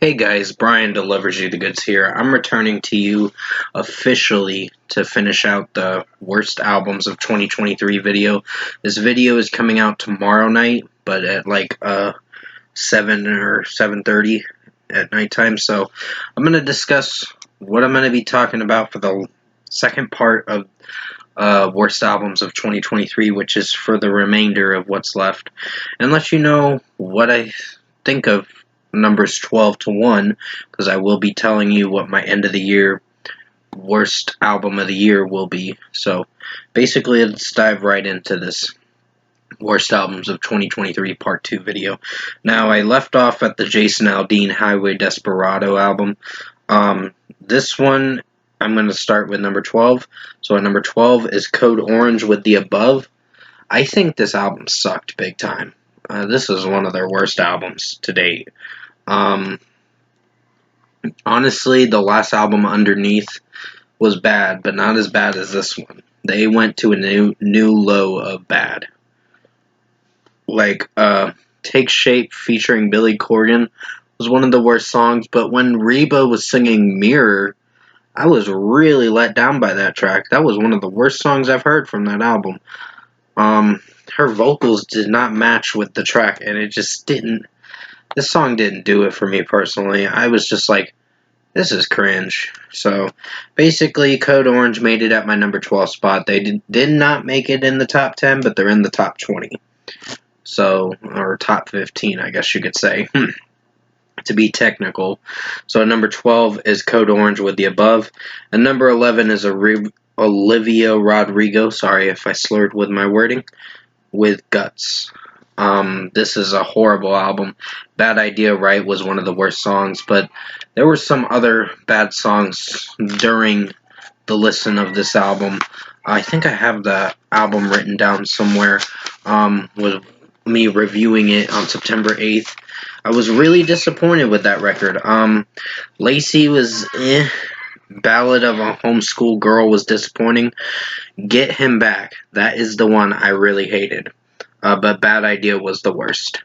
Hey guys, Brian delivers you the goods here. I'm returning to you officially to finish out the worst albums of 2023 video. This video is coming out tomorrow night, but at like 7 or 7:30 at nighttime. So I'm going to discuss what I'm going to be talking about for the second part of worst albums of 2023, which is for the remainder of what's left, and let you know what I think of numbers 12 to 1, because I will be telling you what my end of the year worst album of the year will be. So basically, let's dive right into this worst albums of 2023 part 2 video. Now, I left off at the Jason Aldean Highway Desperado album. This one, I'm going to start with number 12. So at number 12 is Code Orange with The Above. I think this album sucked big time. This is one of their worst albums to date. Honestly, the last album, Underneath, was bad, but not as bad as this one. They went to a new low of bad. Like, Take Shape featuring Billy Corgan was one of the worst songs, but when Reba was singing Mirror, I was really let down by that track. That was one of the worst songs I've heard from that album. Her vocals did not match with the track, and it just didn't. This song didn't do it for me personally. I was just like, this is cringe. So, basically, Code Orange made it at my number 12 spot. They did not make it in the top 10, but they're in the top 20. So, or top 15, I guess you could say, to be technical. So, number 12 is Code Orange with The Above. And number 11 is Olivia Rodrigo. Sorry if I slurred with my wording. With Guts. This is a horrible album. Bad Idea Right was one of the worst songs, but there were some other bad songs during the listen of this album. I think I have the album written down somewhere, with me reviewing it on September 8th. I was really disappointed with that record. Lacey was Ballad of a Homeschool Girl was disappointing. Get Him Back. That is the one I really hated. But Bad Idea was the worst.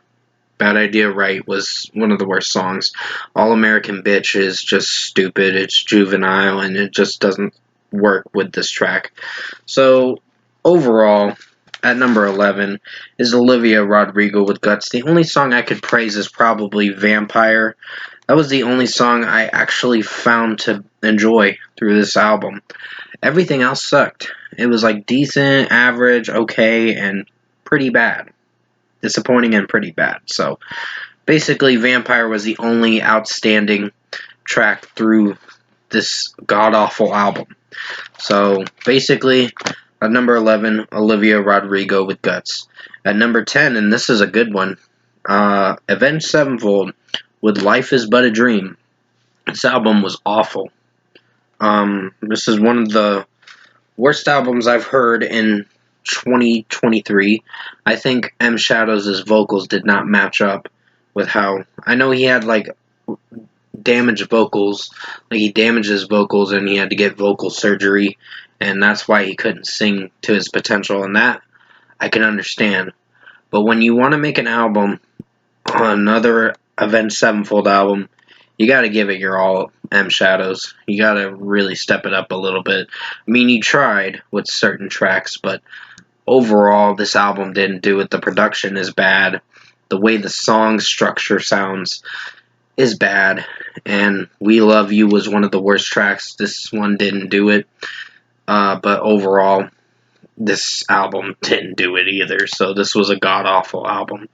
Bad Idea Right was one of the worst songs. All American Bitch is just stupid. It's juvenile, and it just doesn't work with this track. So, overall, at number 11 is Olivia Rodrigo with Guts. The only song I could praise is probably Vampire. That was the only song I actually found to enjoy through this album. Everything else sucked. It was like decent, average, okay, and pretty bad. Disappointing and pretty bad. So basically, Vampire was the only outstanding track through this god awful album. So basically, at number 11, Olivia Rodrigo with Guts. At number 10, and this is a good one, Avenged Sevenfold with Life is But a Dream. This album was awful. This is one of the worst albums I've heard in 2023. I think M Shadows' vocals did not match up with how. I know he had like damaged vocals, like he damaged his vocals and he had to get vocal surgery, and that's why he couldn't sing to his potential, and that I can understand. But when you want to make an album, another Avenged Sevenfold album, you got to give it your all, M Shadows. You got to really step it up a little bit. I mean, you tried with certain tracks, but overall, this album didn't do it. The production is bad. The way the song structure sounds is bad. And We Love You was one of the worst tracks. This one didn't do it. But overall, this album didn't do it either. So this was a god-awful album.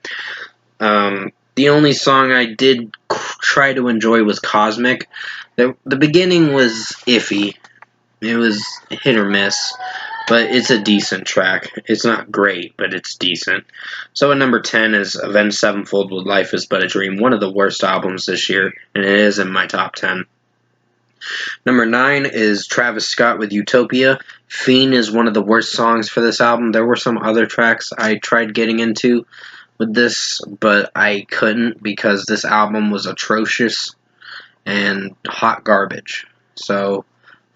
The only song I did try to enjoy was Cosmic. The beginning was iffy. It was hit or miss. But it's a decent track. It's not great, but it's decent. So at number 10 is Avenged Sevenfold with Life is But a Dream, one of the worst albums this year, and it is in my top 10. Number 9 is Travis Scott with Utopia. Fiend is one of the worst songs for this album. There were some other tracks I tried getting into with this, but I couldn't because this album was atrocious and hot garbage. So,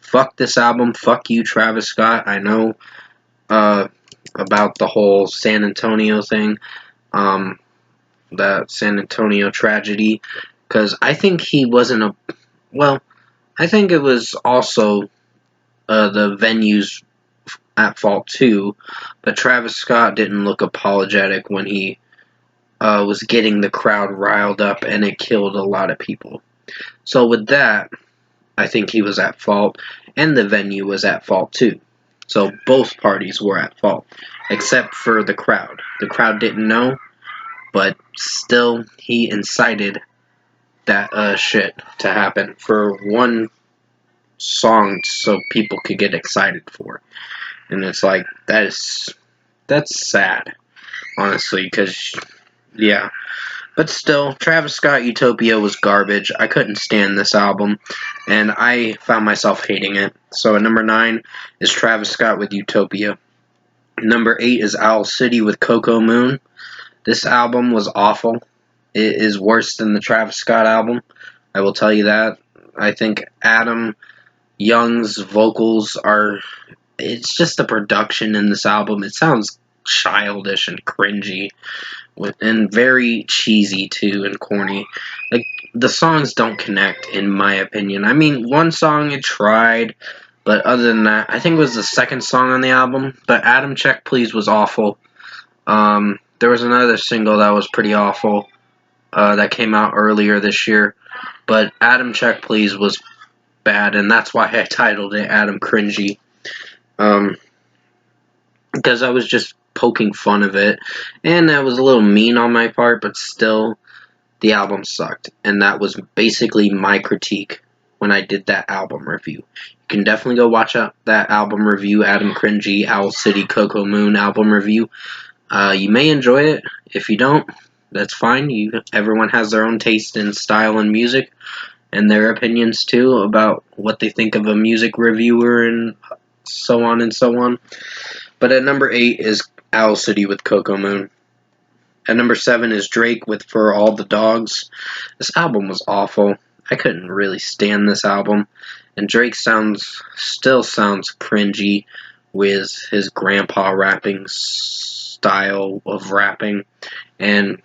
fuck this album. Fuck you, Travis Scott. I know about the whole San Antonio thing, that San Antonio tragedy, Because I think he wasn't a... Well, I think it was also the venues at fault too, but Travis Scott didn't look apologetic when he was getting the crowd riled up, and it killed a lot of people. So with that, I think he was at fault, and the venue was at fault too. So both parties were at fault, except for the crowd. The crowd didn't know, but still, he incited that shit to happen for one song so people could get excited for. And it's like, that's sad, honestly, because, yeah. But still, Travis Scott Utopia was garbage. I couldn't stand this album, and I found myself hating it. So at number 9 is Travis Scott with Utopia. Number 8 is Owl City with Coco Moon. This album was awful. It is worse than the Travis Scott album. I will tell you that. I think Adam Young's vocals are... It's just the production in this album. It sounds childish and cringy. And very cheesy, too, and corny. Like, the songs don't connect, in my opinion. I mean, one song it tried, but other than that, I think it was the second song on the album. But Adam Check Please was awful. There was another single that was pretty awful that came out earlier this year. But Adam Check Please was bad, and that's why I titled it Adam Cringy. Because I was just poking fun of it, and that was a little mean on my part, but still, the album sucked, and that was basically my critique when I did that album review. You can definitely go watch out that album review, Adam Cringy, Owl City, Coco Moon album review. You may enjoy it. If you don't, that's fine. Everyone has their own taste in style and music, and their opinions too about what they think of a music reviewer and so on and so on. But at number 8 is Owl City with Coco Moon. At number 7 is Drake with For All the Dogs. This album was awful. I couldn't really stand this album. And Drake still sounds cringy with his grandpa rapping style of rapping. And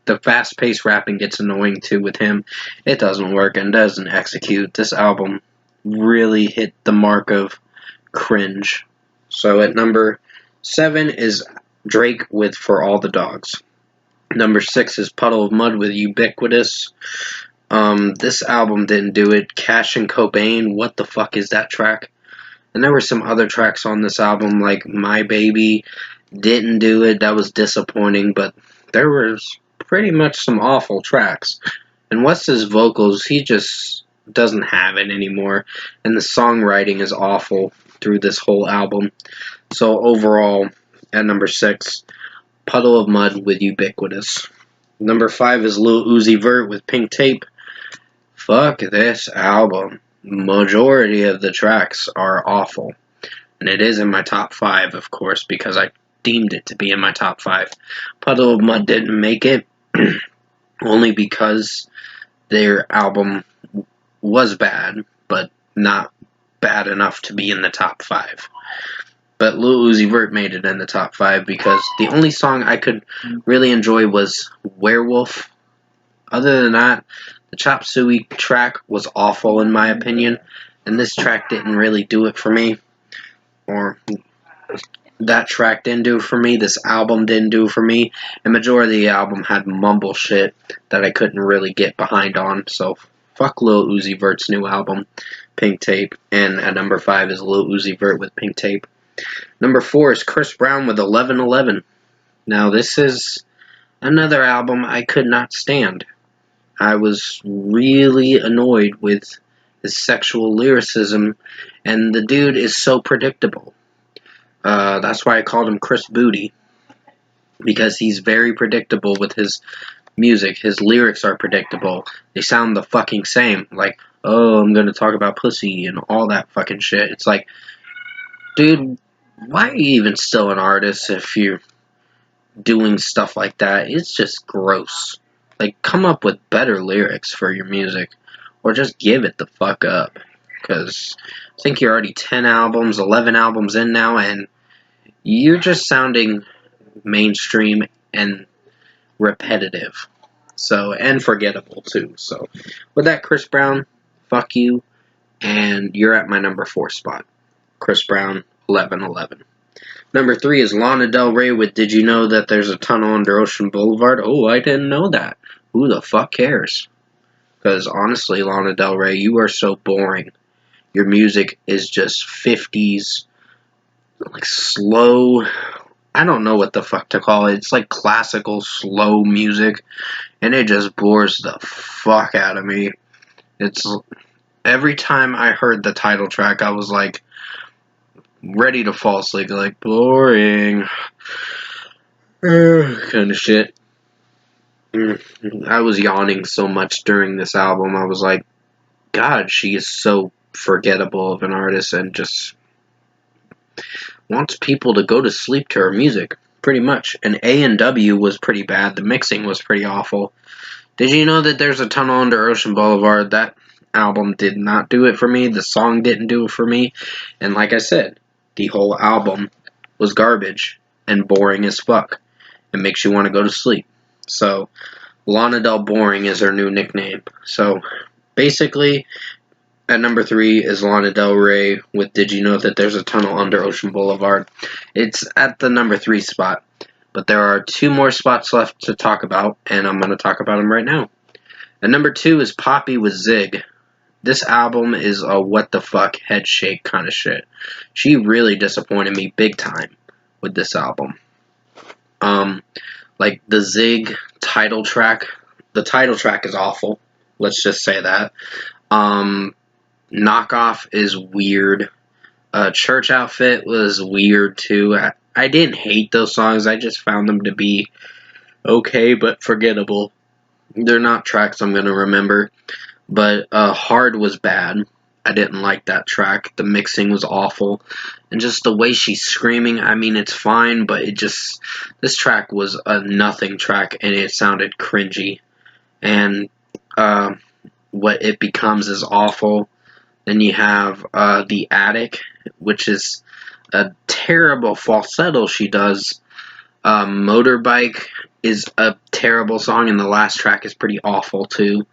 the fast-paced rapping gets annoying too with him. It doesn't work and doesn't execute. This album really hit the mark of cringe. So at number 7 is Drake with For All the Dogs. Number 6 is Puddle of Mudd with Ubiquitous. This album didn't do it. Cash and Cobain, what the fuck is that track? And there were some other tracks on this album, like My Baby, didn't do it. That was disappointing, but there was pretty much some awful tracks. And West's vocals, he just doesn't have it anymore. And the songwriting is awful through this whole album. So overall, at number 6, Puddle of Mudd with Ubiquitous. Number 5 is Lil Uzi Vert with Pink Tape. Fuck this album. Majority of the tracks are awful. And it is in my top 5, of course, because I deemed it to be in my top 5. Puddle of Mudd didn't make it, only because their album was bad, but not bad enough to be in the top 5. But Lil Uzi Vert made it in the top 5 because the only song I could really enjoy was Werewolf. Other than that, the Chop Suey track was awful in my opinion, and this track didn't really do it for me. Or that track didn't do it for me, this album didn't do it for me, and majority of the album had mumble shit that I couldn't really get behind on, so fuck Lil Uzi Vert's new album, Pink Tape, and at number 5 is Lil Uzi Vert with Pink Tape. Number 4 is Chris Brown with 1111. Now this is another album I could not stand. I was really annoyed with his sexual lyricism, and the dude is so predictable. That's why I called him Chris Booty, because he's very predictable with his music. His lyrics are predictable. They sound the fucking same. Like, oh, I'm gonna talk about pussy and all that fucking shit. It's like, dude, why are you even still an artist if you're doing stuff like that? It's just gross. Like, come up with better lyrics for your music, or just give it the fuck up. Because I think you're already 10 albums, 11 albums in now, and you're just sounding mainstream and repetitive. So, and forgettable too. So, with that, Chris Brown, fuck you, and you're at my number 4 spot. Chris Brown, 1111. Number 3 is Lana Del Rey with Did You Know That There's a Tunnel Under Ocean Boulevard? Oh, I didn't know that. Who the fuck cares? Because honestly, Lana Del Rey, you are so boring. Your music is just 50s, like slow. I don't know what the fuck to call it. It's like classical, slow music, and it just bores the fuck out of me. It's every time I heard the title track, I was like ready to fall asleep, like boring, kind of shit. I was yawning so much during this album. I was like, God, she is so forgettable of an artist and just wants people to go to sleep to her music, pretty much. And A&W was pretty bad. The mixing was pretty awful. Did you know that there's a tunnel under Ocean Boulevard? That album did not do it for me. The song didn't do it for me. And like I said, the whole album was garbage and boring as fuck. It makes you want to go to sleep. So, Lana Del Boring is her new nickname. So, basically, at number 3 is Lana Del Rey with Did You Know That There's a Tunnel Under Ocean Boulevard? It's at the number 3 spot. But there are 2 more spots left to talk about, and I'm going to talk about them right now. At number 2 is Poppy with Zig. This album is a what the fuck head shake kind of shit. She really disappointed me big time with this album. Like the Zig title track. The title track is awful. Let's just say that. Knockoff is weird. Church Outfit was weird too. I didn't hate those songs. I just found them to be okay but forgettable. They're not tracks I'm going to remember. But Hard was bad. I didn't like that track. The mixing was awful. And just the way she's screaming, I mean, it's fine, but this track was a nothing track, and it sounded cringy. And what it becomes is awful. Then you have The Attic, which is a terrible falsetto she does. Motorbike is a terrible song, and the last track is pretty awful, too.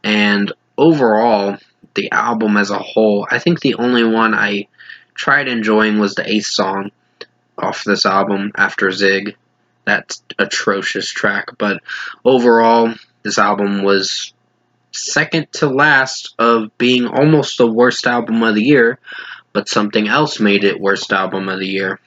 And overall, the album as a whole, I think the only one I tried enjoying was the 8th song off this album, After Zig. That's atrocious track, but overall, this album was second to last of being almost the worst album of the year, but something else made it worst album of the year.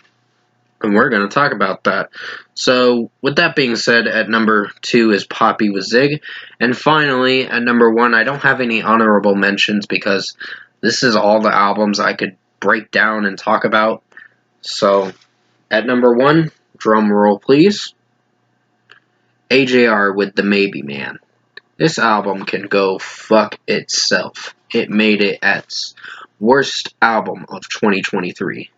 And we're going to talk about that. So, with that being said, at number 2 is Poppy with Zig. And finally, at number 1, I don't have any honorable mentions because this is all the albums I could break down and talk about. So, at number 1, drum roll please, AJR with The Maybe Man. This album can go fuck itself. It made it its worst album of 2023.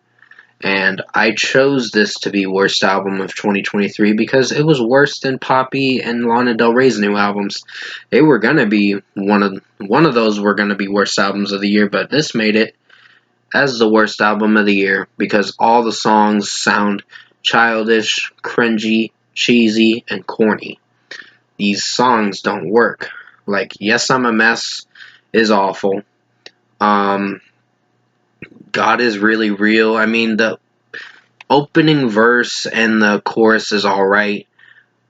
And I chose this to be worst album of 2023 because it was worse than Poppy and Lana Del Rey's new albums. They were gonna be one of those were gonna be worst albums of the year, but this made it as the worst album of the year because all the songs sound childish, cringy, cheesy, and corny. These songs don't work. Like Yes I'm a Mess is awful. God is Really Real. I mean, the opening verse and the chorus is alright,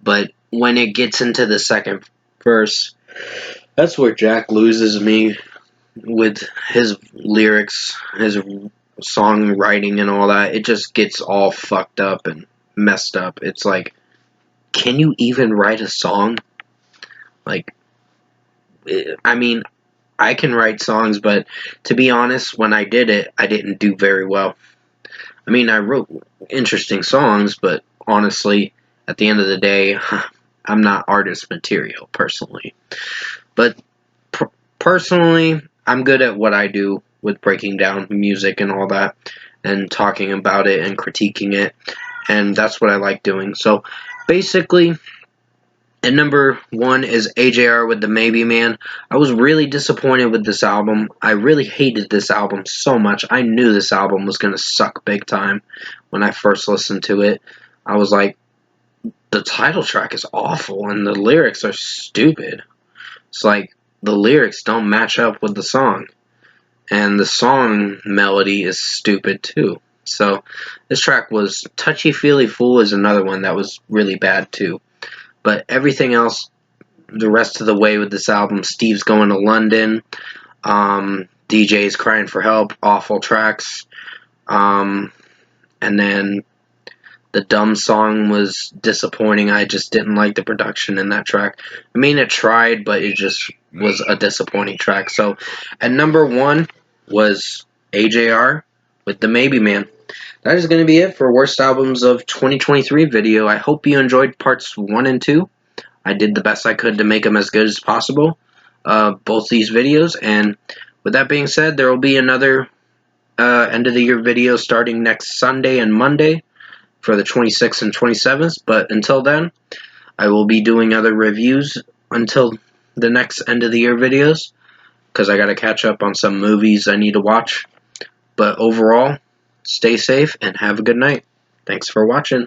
but when it gets into the second verse, that's where Jack loses me with his lyrics, his songwriting and all that. It just gets all fucked up and messed up. It's like, can you even write a song? Like, I mean, I can write songs, but to be honest, when I did it, I didn't do very well. I mean, I wrote interesting songs, but honestly, at the end of the day, I'm not artist material, personally. But personally, I'm good at what I do with breaking down music and all that, and talking about it and critiquing it, and that's what I like doing. So, basically, at number 1 is AJR with The Maybe Man. I was really disappointed with this album. I really hated this album so much. I knew this album was going to suck big time when I first listened to it. I was like, the title track is awful and the lyrics are stupid. It's like the lyrics don't match up with the song, and the song melody is stupid too. So this track was Touchy Feely Fool is another one that was really bad too. But everything else, the rest of the way with this album, Steve's Going to London, DJ's Crying for Help, awful tracks. And then the Dumb Song was disappointing. I just didn't like the production in that track. I mean, it tried, but it just was a disappointing track. So, at number 1 was AJR with The Maybe Man. That is going to be it for Worst Albums of 2023 video. I hope you enjoyed parts 1 and 2. I did the best I could to make them as good as possible, both these videos. And with that being said, there will be another end of the year video starting next Sunday and Monday for the 26th and 27th. But until then, I will be doing other reviews until the next end of the year videos, because I got to catch up on some movies I need to watch. But overall, stay safe and have a good night. Thanks for watching.